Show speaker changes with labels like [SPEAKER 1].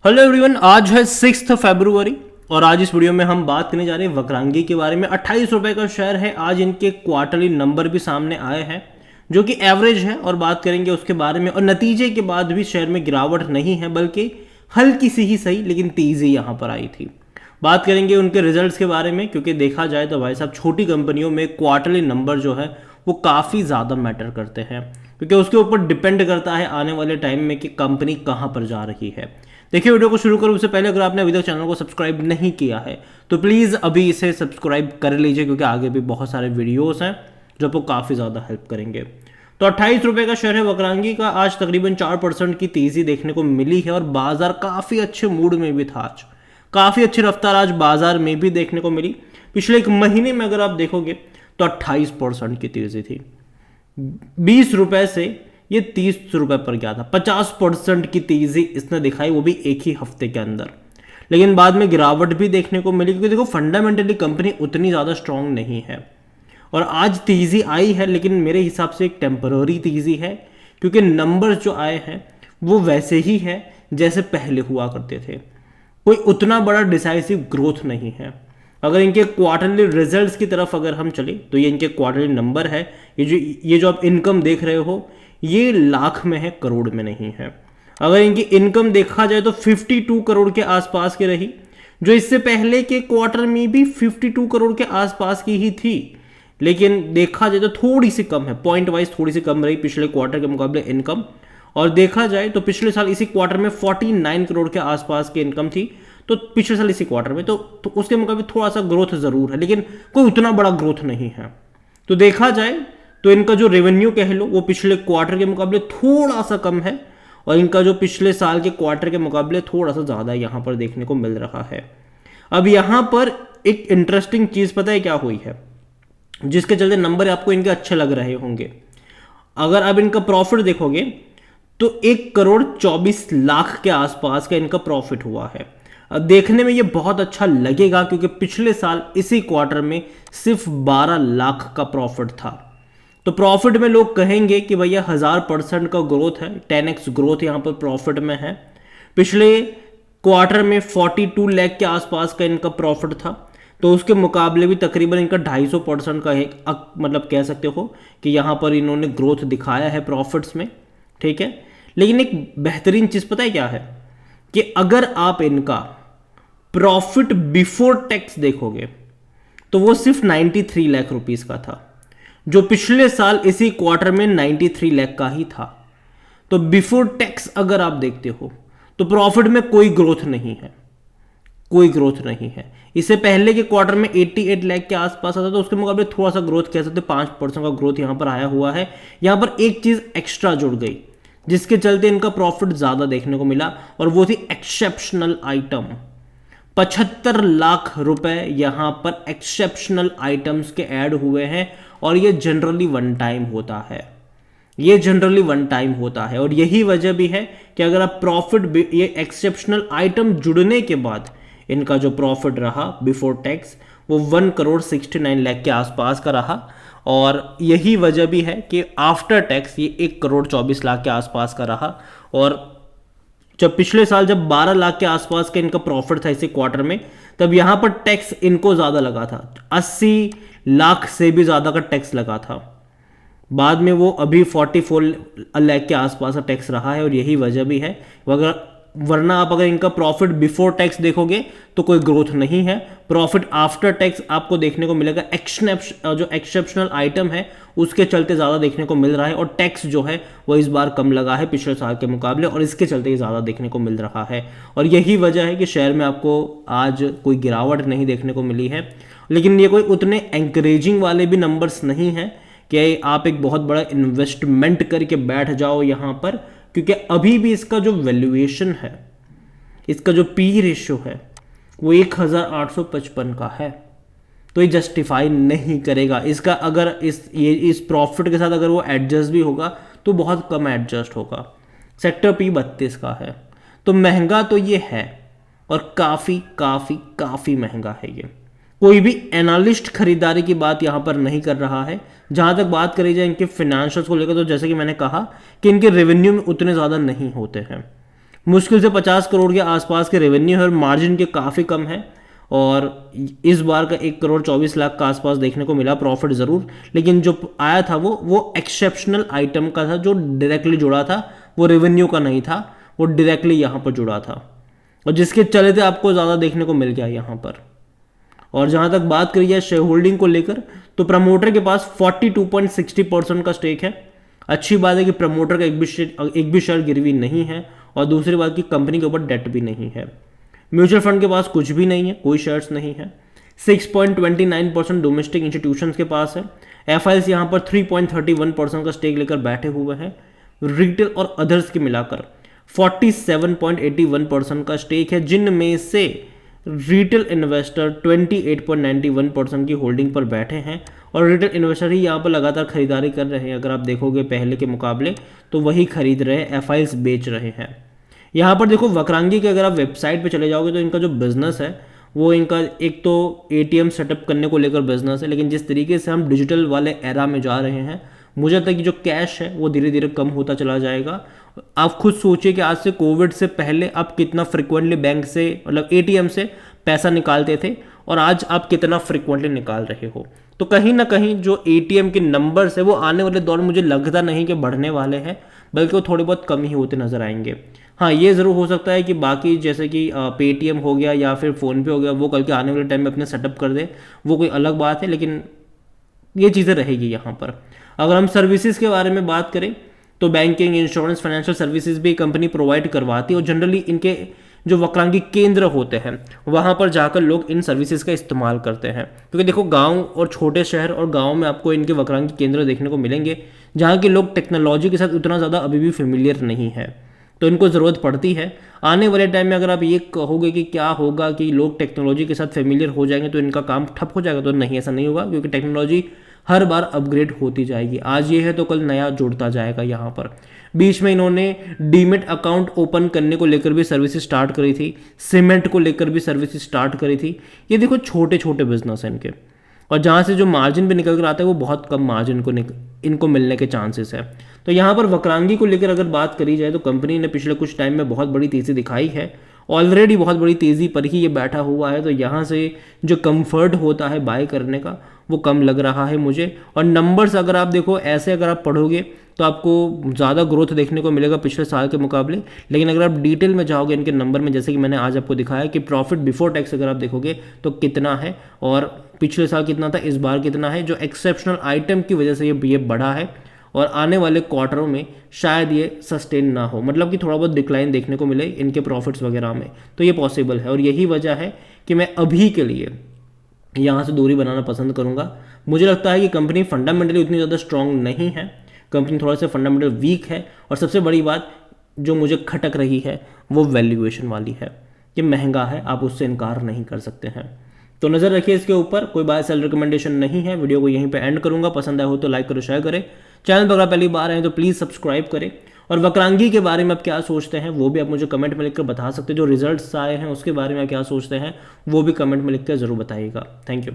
[SPEAKER 1] Hello everyone, आज है 6 फरवरी और आज इस वीडियो में हम बात करने जा रहे हैं वक्रांगी के बारे में। 28 रुपए का शेयर है। आज इनके क्वार्टरली नंबर भी सामने आए हैं जो कि एवरेज है और बात करेंगे उसके बारे में। और नतीजे के बाद भी शेयर में गिरावट नहीं है बल्कि हल्की सी ही सही लेकिन तेजी यहाँ पर आई थी। बात करेंगे उनके रिजल्ट्स के बारे में क्योंकि देखा जाए तो भाई साहब छोटी कंपनियों में क्वार्टरली नंबर जो है वो काफ़ी ज़्यादा मैटर करते हैं क्योंकि उसके ऊपर डिपेंड करता है आने वाले टाइम में कि कंपनी कहाँ पर जा रही है। देखिए, वीडियो को शुरू करूँ उससे पहले अगर आपने अभी तक चैनल को सब्सक्राइब नहीं किया है तो प्लीज़ अभी इसे सब्सक्राइब कर लीजिए क्योंकि आगे भी बहुत सारे वीडियोस हैं जो आपको काफ़ी ज़्यादा हेल्प करेंगे। तो 28 रुपये का शेयर है वक्रांगी का। आज तकरीबन 4% की तेज़ी देखने को मिली है और बाजार काफ़ी अच्छे मूड में भी था। आज काफ़ी अच्छी रफ्तार आज बाजार में भी देखने को मिली। पिछले एक महीने में अगर आप देखोगे तो 28% की तेज़ी थी। 20 रुपये से ये 30 रुपये पर गया था। 50% की तेजी इसने दिखाई, वो भी एक ही हफ्ते के अंदर। लेकिन बाद में गिरावट भी देखने को मिली क्योंकि देखो फंडामेंटली कंपनी उतनी ज़्यादा स्ट्रांग नहीं है और आज तेजी आई है लेकिन मेरे हिसाब से एक टेम्पररी तेजी है क्योंकि नंबर जो आए हैं वो वैसे ही है जैसे पहले हुआ करते थे। कोई उतना बड़ा डिसाइसिव ग्रोथ नहीं है। अगर इनके क्वार्टरली रिजल्ट्स की तरफ अगर हम चले तो ये इनके क्वार्टरली नंबर है। ये जो आप इनकम देख रहे हो ये लाख में है, करोड़ में नहीं है। अगर इनकी इनकम देखा जाए तो 52 करोड़ के आसपास की रही, जो इससे पहले के क्वार्टर में भी 52 करोड़ के आसपास की ही थी। लेकिन देखा जाए तो थोड़ी सी कम है, पॉइंट वाइज थोड़ी सी कम रही पिछले क्वार्टर के मुकाबले इनकम। और देखा जाए तो पिछले साल इसी क्वार्टर में 49 करोड़ के आसपास की इनकम थी, तो पिछले साल इसी क्वार्टर में तो उसके मुकाबले थोड़ा सा ग्रोथ जरूर है लेकिन कोई उतना बड़ा ग्रोथ नहीं है। तो देखा जाए तो इनका जो रेवेन्यू कह लो वो पिछले क्वार्टर के मुकाबले थोड़ा सा कम है और इनका जो पिछले साल के क्वार्टर के मुकाबले थोड़ा सा ज़्यादा यहाँ पर देखने को मिल रहा है। अब यहाँ पर एक इंटरेस्टिंग चीज़ पता है क्या हुई है जिसके चलते नंबर आपको इनके अच्छे लग रहे होंगे। अगर अब इनका प्रॉफिट देखोगे तो 1,24,00,000 के आसपास का इनका प्रॉफिट हुआ है। अब देखने में ये बहुत अच्छा लगेगा क्योंकि पिछले साल इसी क्वार्टर में सिर्फ 12 लाख का प्रॉफिट था। तो प्रॉफिट में लोग कहेंगे कि भैया 1000% का ग्रोथ है, 10x ग्रोथ यहाँ पर प्रॉफिट में है। पिछले क्वार्टर में 42 लाख के आसपास का इनका प्रॉफिट था, तो उसके मुकाबले भी तकरीबन इनका 250% का है। मतलब कह सकते हो कि यहाँ पर इन्होंने ग्रोथ दिखाया है प्रॉफिट्स में, ठीक है। लेकिन एक बेहतरीन चीज़ पता है क्या है कि अगर आप इनका प्रॉफिट बिफोर टैक्स देखोगे तो वो सिर्फ 93 लाख रुपीस का था, जो पिछले साल इसी क्वार्टर में 93 लाख का ही था। तो बिफोर टैक्स अगर आप देखते हो तो प्रॉफिट में कोई ग्रोथ नहीं है, कोई ग्रोथ नहीं है। इससे पहले के क्वार्टर में 88 लाख के आसपास आता तो उसके मुकाबले थोड़ा सा ग्रोथ कह सकते, 5% का ग्रोथ यहां पर आया हुआ है। यहां पर एक चीज एक्स्ट्रा जुड़ गई जिसके चलते इनका प्रॉफिट ज्यादा देखने को मिला और वो थी एक्सेप्शनल आइटम। 75 लाख रुपए यहां पर एक्सेप्शनल आइटम्स के ऐड हुए हैं और ये जनरली वन टाइम होता है। ये जनरली वन टाइम होता है और यही वजह भी है कि अगर आप प्रॉफिट ये एक्सेप्शनल आइटम जुड़ने के बाद इनका जो प्रॉफिट रहा बिफोर टैक्स वो 1,69,00,000 के आसपास का रहा। और यही वजह भी है कि आफ्टर टैक्स ये 1,24,00,000 के आसपास का रहा। और जब पिछले साल जब 12 लाख के आसपास का इनका प्रॉफिट था इसी क्वार्टर में, तब यहां पर टैक्स इनको ज्यादा लगा था, 80 लाख से भी ज्यादा का टैक्स लगा था। बाद में वो अभी 44 लाख के आसपास का टैक्स रहा है और यही वजह भी है। वरना आप अगर इनका प्रॉफिट बिफोर टैक्स देखोगे तो कोई ग्रोथ नहीं है। प्रॉफिट आफ्टर टैक्स आपको देखने को मिलेगा, जो एक्सेप्शनल आइटम है उसके चलते ज़्यादा देखने को मिल रहा है और टैक्स जो है वो इस बार कम लगा है पिछले साल के मुकाबले और इसके चलते ज़्यादा देखने को मिल रहा है। और यही वजह है कि शेयर में आपको आज कोई गिरावट नहीं देखने को मिली है। लेकिन ये कोई उतने एंकरेजिंग वाले भी नंबर्स नहीं हैं कि आप एक बहुत बड़ा इन्वेस्टमेंट करके बैठ जाओ यहाँ पर, क्योंकि अभी भी इसका जो वैल्यूएशन है, इसका जो पी रेशियो है वो 1855 का है। तो ये जस्टिफाई नहीं करेगा इसका। अगर इस प्रॉफिट के साथ अगर वो एडजस्ट भी होगा तो बहुत कम एडजस्ट होगा। सेक्टर पी 32 का है, तो महंगा तो ये है और काफ़ी काफ़ी काफ़ी महंगा है ये। कोई भी एनालिस्ट खरीदारी की बात यहाँ पर नहीं कर रहा है। जहाँ तक बात करी जाए इनके फिनेंशियल्स को लेकर तो जैसे कि मैंने कहा कि इनके रेवेन्यू में उतने ज़्यादा नहीं होते हैं। मुश्किल से 50 करोड़ के आसपास के रेवेन्यू है और मार्जिन के काफ़ी कम है। और इस बार का 1 करोड़ 24 लाख का आसपास देखने को मिला प्रॉफिट ज़रूर, लेकिन जो आया था वो एक्सेप्शनल आइटम का था, जो डायरेक्टली जुड़ा था, वो रेवेन्यू का नहीं था, वो डायरेक्टली यहाँ पर जुड़ा था और जिसके चलते आपको ज़्यादा देखने को मिल गया यहाँ पर। और जहाँ तक बात करी जाए शेयर होल्डिंग को लेकर, तो प्रमोटर के पास 42.60% का स्टेक है। अच्छी बात है कि प्रमोटर का एक भी शेयर गिरवी नहीं है और दूसरी बात की कंपनी के ऊपर डेट भी नहीं है। म्यूचुअल फंड के पास कुछ भी नहीं है, कोई शेयर्स नहीं है। 6.29% डोमेस्टिक इंस्टीट्यूशंस के पास है। एफआईएस यहाँ पर 3.31% का स्टेक लेकर बैठे हुए हैं। रिटेल और अदर्स के मिलाकर 47.81% का स्टेक है, जिनमें से रिटेल इन्वेस्टर 28.91% की होल्डिंग पर बैठे हैं और रिटेल इन्वेस्टर ही यहाँ पर लगातार खरीदारी कर रहे हैं। अगर आप देखोगे पहले के मुकाबले तो वही खरीद रहे हैं, एफआईएस बेच रहे हैं। यहाँ पर देखो वक्रांगी के अगर आप वेबसाइट पे चले जाओगे तो इनका जो बिजनेस है वो इनका एक तो एटीएम सेटअप करने को लेकर बिजनेस है, लेकिन जिस तरीके से हम डिजिटल वाले एरा में जा रहे हैं, मुझे लगता है कि जो कैश है वो धीरे धीरे कम होता चला जाएगा। आप खुद सोचिए कि आज से कोविड से पहले आप कितना फ्रिक्वेंटली बैंक से मतलब एटीएम से पैसा निकालते थे और आज आप कितना फ्रिक्वेंटली निकाल रहे हो। तो कहीं ना कहीं जो एटीएम के नंबर्स है वो आने वाले दौर में मुझे लगता नहीं कि बढ़ने वाले हैं, बल्कि वो थोड़े बहुत कम ही होते नजर आएंगे। हाँ, ये ज़रूर हो सकता है कि बाकी जैसे कि पेटीएम हो गया या फिर फ़ोनपे हो गया वो कल के आने वाले टाइम में अपने सेटअप कर दे, वो कोई अलग बात है, लेकिन ये चीज़ें रहेगी यहाँ पर। अगर हम सर्विसेज के बारे में बात करें तो बैंकिंग, इंश्योरेंस, फाइनेंशियल सर्विसेज भी कंपनी प्रोवाइड करवाती है और जनरली इनके जो वक्रांगी केंद्र होते हैं वहाँ पर जाकर लोग इन सर्विसेज का इस्तेमाल करते हैं। क्योंकि देखो गांव और छोटे शहर और गांव में आपको इनके वक्रांगी केंद्र देखने को मिलेंगे जहाँ के लोग टेक्नोलॉजी के साथ उतना ज़्यादा अभी भी फेमिलियर नहीं है, तो इनको ज़रूरत पड़ती है। आने वाले टाइम में अगर आप ये कहोगे कि क्या होगा कि लोग टेक्नोलॉजी के साथ फेमिलियर हो जाएंगे तो इनका काम ठप हो जाएगा, तो नहीं, ऐसा नहीं होगा, क्योंकि टेक्नोलॉजी हर बार अपग्रेड होती जाएगी। आज ये है तो कल नया जुड़ता जाएगा। यहाँ पर बीच में इन्होंने डीमेट अकाउंट ओपन करने को लेकर भी सर्विसेज स्टार्ट करी थी, सीमेंट को लेकर भी सर्विसेज स्टार्ट करी थी। ये देखो छोटे छोटे बिजनेस हैं इनके, और जहाँ से जो मार्जिन भी निकल कर आता है वो बहुत कम मार्जिन को इनको मिलने के चांसेस है। तो यहाँ पर वक्रांगी को लेकर अगर बात करी जाए तो कंपनी ने पिछले कुछ टाइम में बहुत बड़ी तेज़ी दिखाई है, ऑलरेडी बहुत बड़ी तेज़ी पर ही ये बैठा हुआ है। तो यहाँ से जो कंफर्ट होता है बाय करने का वो कम लग रहा है मुझे। और नंबर्स अगर आप देखो ऐसे अगर आप पढ़ोगे तो आपको ज़्यादा ग्रोथ देखने को मिलेगा पिछले साल के मुकाबले, लेकिन अगर आप डिटेल में जाओगे इनके नंबर में, जैसे कि मैंने आज आपको दिखाया कि प्रॉफिट बिफोर टैक्स अगर आप देखोगे तो कितना है और पिछले साल कितना था, इस बार कितना है, जो एक्सेप्शनल आइटम की वजह से ये बढ़ा है और आने वाले क्वार्टरों में शायद ये सस्टेन ना हो, मतलब कि थोड़ा बहुत डिक्लाइन देखने को मिले इनके प्रॉफिट्स वगैरह में, तो ये पॉसिबल है। और यही वजह है कि मैं अभी के लिए यहाँ से दूरी बनाना पसंद करूँगा। मुझे लगता है कि कंपनी फंडामेंटली उतनी ज़्यादा स्ट्रॉन्ग नहीं है, कंपनी थोड़ा सा फंडामेंटल वीक है। और सबसे बड़ी बात जो मुझे खटक रही है वो वैल्यूएशन वाली है कि महंगा है, आप उससे इनकार नहीं कर सकते हैं। तो नज़र रखिए इसके ऊपर, कोई बाय सेल रिकमेंडेशन नहीं है। वीडियो को यहीं पे एंड करूंगा, पसंद आया हो तो लाइक करो, शेयर करें। चैनल पर अगर पहली बार आए तो प्लीज़ सब्सक्राइब करें। और वक्रांगी के बारे में आप क्या सोचते हैं वो भी आप मुझे कमेंट में लिखकर बता सकते हैं। जो रिजल्ट्स आए हैं उसके बारे में क्या सोचते हैं वो भी कमेंट में लिखकर ज़रूर बताइएगा। Thank you.